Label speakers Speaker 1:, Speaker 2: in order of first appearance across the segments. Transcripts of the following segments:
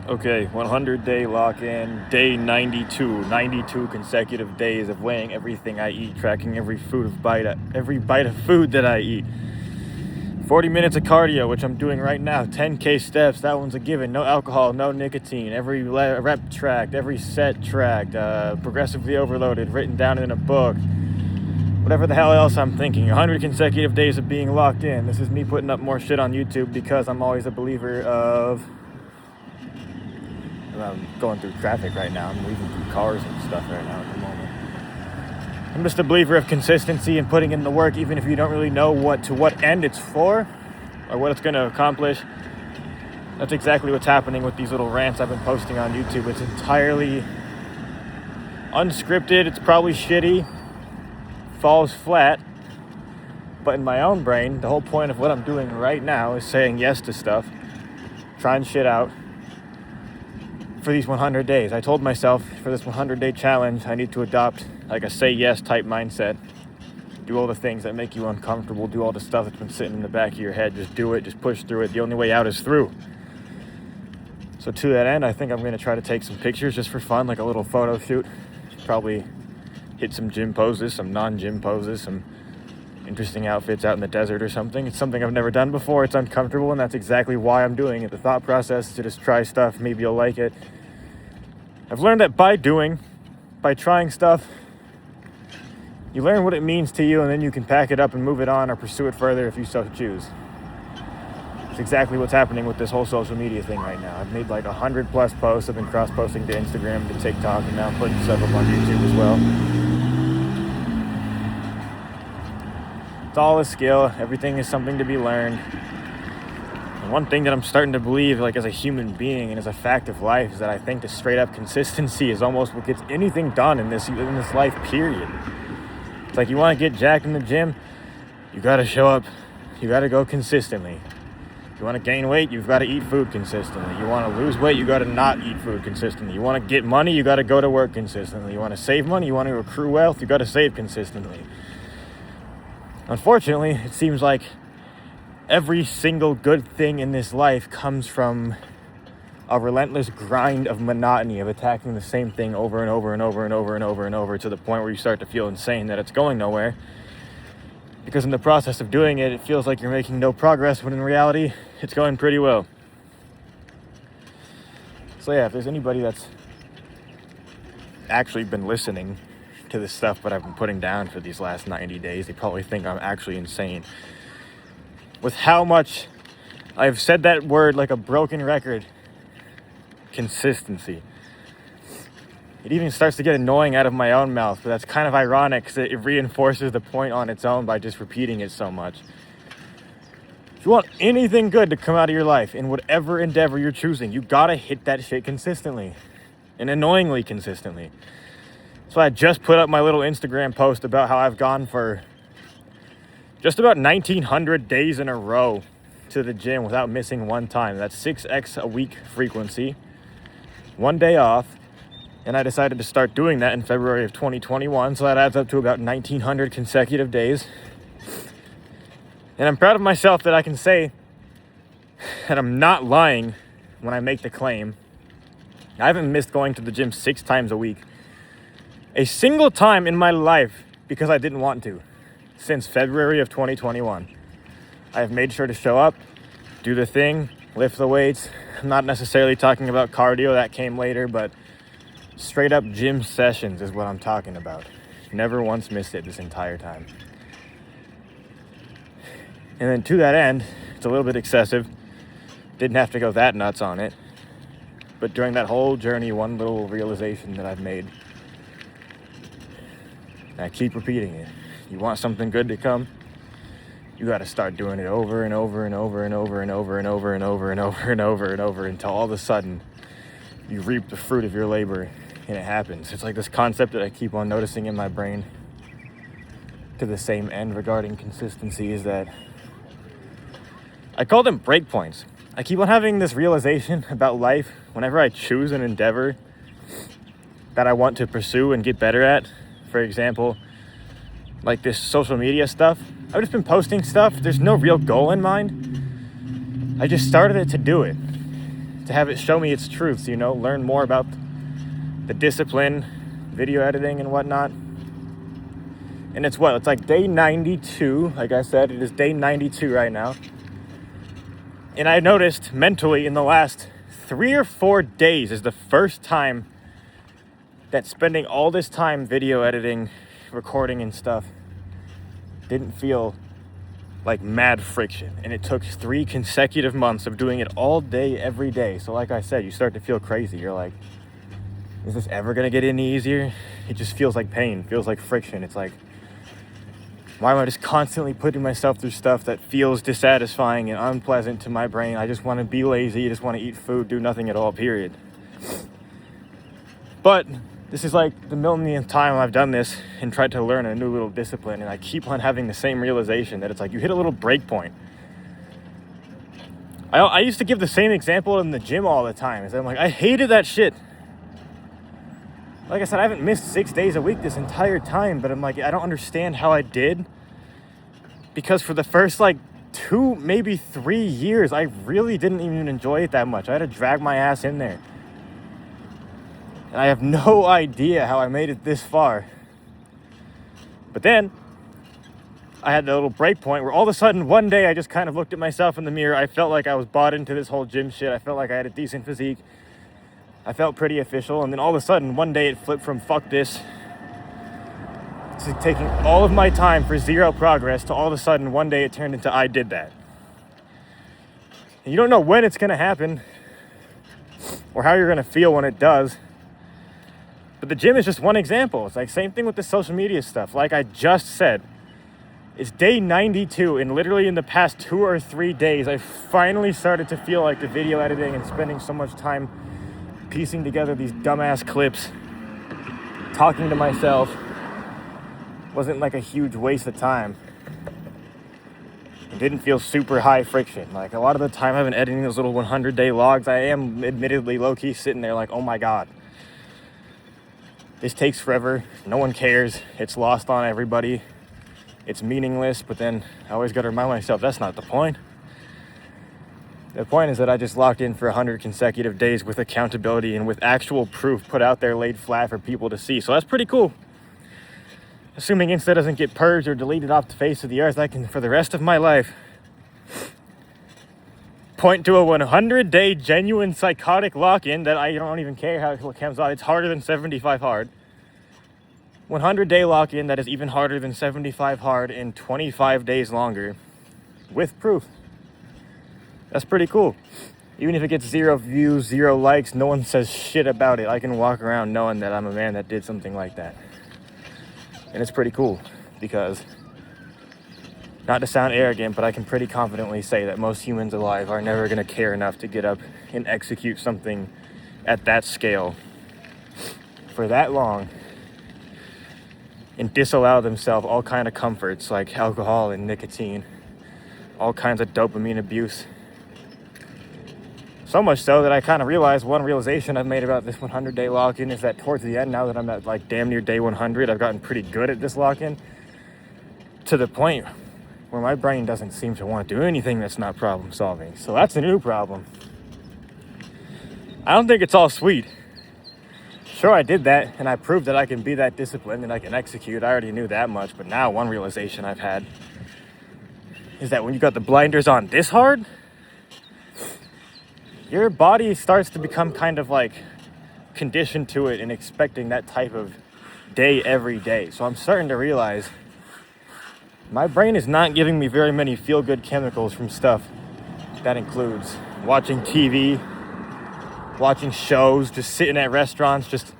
Speaker 1: Okay, 100-day lock-in, day 92. 92 consecutive days of weighing everything I eat, tracking every bite of food that I eat. 40 minutes of cardio, which I'm doing right now. 10K steps, that one's a given. No alcohol, no nicotine. Every rep tracked, every set tracked. Progressively overloaded, written down in a book. Whatever the hell else I'm thinking. 100 consecutive days of being locked in. This is me putting up more shit on YouTube because I'm always a believer of... I'm going through traffic right now. I'm weaving through cars and stuff right now at the moment. I'm just a believer of consistency and putting in the work, even if you don't really know what end it's for or what it's going to accomplish. That's exactly what's happening with these little rants I've been posting on YouTube. It's entirely unscripted. It's probably shitty, falls flat. But in my own brain, the whole point of what I'm doing right now is saying yes to stuff, trying shit out. For these 100 days, I told myself for this 100-day challenge, I need to adopt like a say yes type mindset. Do all the things that make you uncomfortable. Do all the stuff that's been sitting in the back of your head. Just do it. Just push through it. The only way out is through. So to that end, I think I'm going to try to take some pictures just for fun, like a little photo shoot. Probably hit some gym poses, some non-gym poses, some interesting outfits out in the desert or something. It's something I've never done before. It's uncomfortable, and that's exactly why I'm doing it. The thought process is to just try stuff. Maybe you'll like it. I've learned that by trying stuff, you learn what it means to you, and then you can pack it up and move it on or pursue it further if you so choose. It's exactly what's happening with this whole social media thing right now. I've made like 100 plus posts. I've been cross-posting to Instagram, to TikTok, and now I'm putting stuff up on YouTube as well. It's all a skill. Everything is something to be learned. And one thing that I'm starting to believe, like as a human being and as a fact of life, is that I think the straight up consistency is almost what gets anything done in this life, period. It's like you want to get jacked in the gym, you got to show up, you got to go consistently. If you want to gain weight, you've got to eat food consistently. You want to lose weight, you got to not eat food consistently. You want to get money, you got to go to work consistently. You want to save money, you want to accrue wealth, you got to save consistently. Unfortunately, it seems like every single good thing in this life comes from a relentless grind of monotony, of attacking the same thing over and over and over and over and over and over to the point where you start to feel insane that it's going nowhere. Because in the process of doing it, it feels like you're making no progress, when in reality, it's going pretty well. So yeah, if there's anybody that's actually been listening to the stuff that I've been putting down for these last 90 days, they probably think I'm actually insane. With how much I've said that word like a broken record, consistency. It even starts to get annoying out of my own mouth, but that's kind of ironic because it reinforces the point on its own by just repeating it so much. If you want anything good to come out of your life in whatever endeavor you're choosing, you gotta hit that shit consistently and annoyingly consistently. So I just put up my little Instagram post about how I've gone for just about 1,900 days in a row to the gym without missing one time. That's 6x a week frequency, 1 day off. And I decided to start doing that in February of 2021. So that adds up to about 1,900 consecutive days. And I'm proud of myself that I can say that I'm not lying when I make the claim. I haven't missed going to the gym 6 times a week, a single time in my life, because I didn't want to, since February of 2021. I have made sure to show up, do the thing, lift the weights. I'm not necessarily talking about cardio, that came later, but straight up gym sessions is what I'm talking about. Never once missed it this entire time. And then to that end, it's a little bit excessive. Didn't have to go that nuts on it. But during that whole journey, one little realization that I've made, and I keep repeating it. You want something good to come? You got to start doing it over and over and over and over and over and over and over and over and over and over until all of a sudden you reap the fruit of your labor, and it happens. It's like this concept that I keep on noticing in my brain to the same end regarding consistency is that I call them breakpoints. I keep on having this realization about life whenever I choose an endeavor that I want to pursue and get better at. For example, like this social media stuff. I've just been posting stuff. There's no real goal in mind. I just started it to do it. to have it show me its truths, learn more about the discipline, video editing and whatnot. And it's like day 92. Like I said, it is day 92 right now. And I noticed mentally in the last 3 or 4 days is the first time that spending all this time video editing, recording and stuff didn't feel like mad friction. And it took 3 consecutive months of doing it all day, every day. So like I said, you start to feel crazy. You're like, is this ever gonna get any easier? It just feels like pain, feels like friction. It's like, why am I just constantly putting myself through stuff that feels dissatisfying and unpleasant to my brain? I just want to be lazy, just want to eat food, do nothing at all, period. But this is like the millionth time I've done this and tried to learn a new little discipline, and I keep on having the same realization that it's like you hit a little break point. I used to give the same example in the gym all the time. I'm like, I hated that shit. Like I said, I haven't missed 6 days a week this entire time, but I'm like, I don't understand how I did. Because for the first 2, maybe 3 years, I really didn't even enjoy it that much. I had to drag my ass in there. And I have no idea how I made it this far. But then, I had that little break point where all of a sudden, one day, I just kind of looked at myself in the mirror. I felt like I was bought into this whole gym shit. I felt like I had a decent physique. I felt pretty official, and then all of a sudden, one day it flipped from fuck this to taking all of my time for 0 progress to all of a sudden, one day it turned into I did that. And you don't know when it's going to happen or how you're going to feel when it does. But the gym is just one example. It's like same thing with the social media stuff. Like I just said, it's day 92, and literally in the past 2 or 3 days, I finally started to feel like the video editing and spending so much time piecing together these dumbass clips, talking to myself, wasn't like a huge waste of time. It didn't feel super high friction. Like a lot of the time I've been editing those little 100-day logs, I am admittedly low-key sitting there like, oh my God, this takes forever. No one cares. It's lost on everybody. It's meaningless, but then I always got to remind myself that's not the point. The point is that I just locked in for 100 consecutive days with accountability and with actual proof put out there, laid flat for people to see. So that's pretty cool. Assuming Insta doesn't get purged or deleted off the face of the earth, I can, for the rest of my life, point to a 100-day genuine psychotic lock-in that I don't even care how it comes out. It's harder than 75 hard. 100-day lock-in that is even harder than 75 hard in 25 days longer with proof. That's pretty cool. Even if it gets 0 views, 0 likes, no one says shit about it. I can walk around knowing that I'm a man that did something like that. And it's pretty cool because, not to sound arrogant, but I can pretty confidently say that most humans alive are never going to care enough to get up and execute something at that scale for that long and disallow themselves all kind of comforts like alcohol and nicotine, all kinds of dopamine abuse. So much so that I kind of realized, one realization I've made about this 100-day lock-in is that towards the end, now that I'm at like damn near day 100, I've gotten pretty good at this lock-in to the point where my brain doesn't seem to want to do anything that's not problem solving. So that's a new problem. I don't think it's all sweet. Sure, I did that and I proved that I can be that disciplined and I can execute. I already knew that much, but now one realization I've had is that when you got the blinders on this hard, your body starts to become kind of like conditioned to it and expecting that type of day every day. So I'm starting to realize my brain is not giving me very many feel-good chemicals from stuff that includes watching TV, watching shows, just sitting at restaurants, just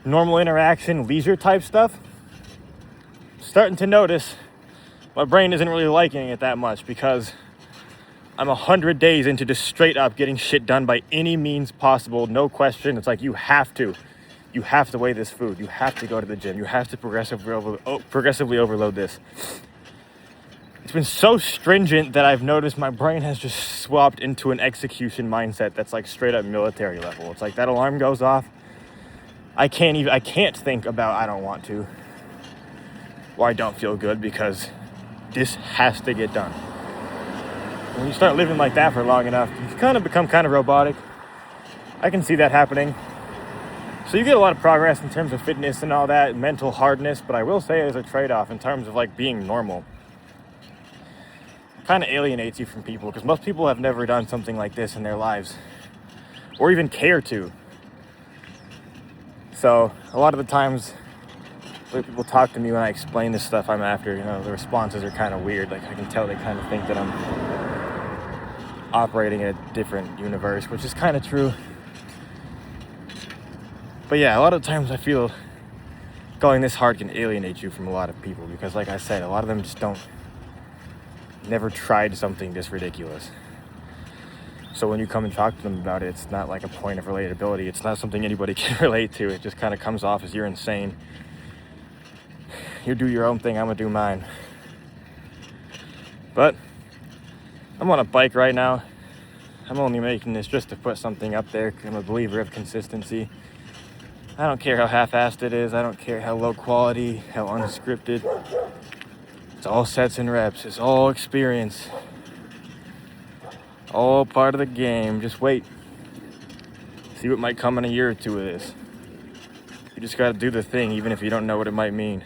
Speaker 1: normal interaction, leisure type stuff. Starting to notice my brain isn't really liking it that much because I'm 100 days into just straight up getting shit done by any means possible, no question. It's like you have to weigh this food. You have to go to the gym. You have to progressively overload this. It's been so stringent that I've noticed my brain has just swapped into an execution mindset that's like straight up military level. It's like that alarm goes off. I can't think about I don't want to or I don't feel good because this has to get done. When you start living like that for long enough, you kind of become kind of robotic. I can see that happening. So you get a lot of progress in terms of fitness and all that, mental hardness, but I will say there's a trade-off in terms of like being normal. It kind of alienates you from people because most people have never done something like this in their lives or even care to. So a lot of the times when people talk to me when I explain this stuff I'm after, the responses are kind of weird. Like I can tell they kind of think that I'm operating in a different universe, which is kind of true. But yeah, a lot of times I feel going this hard can alienate you from a lot of people because, like I said, a lot of them just never tried something this ridiculous. So when you come and talk to them about it, it's not like a point of relatability. It's not something anybody can relate to. It just kind of comes off as you're insane. You do your own thing, I'm gonna do mine. But I'm on a bike right now. I'm only making this just to put something up there. I'm a believer of consistency. I don't care how half-assed it is. I don't care how low quality, how unscripted. It's all sets and reps. It's all experience. All part of the game. Just wait. See what might come in a year or two of this. You just gotta do the thing, even if you don't know what it might mean.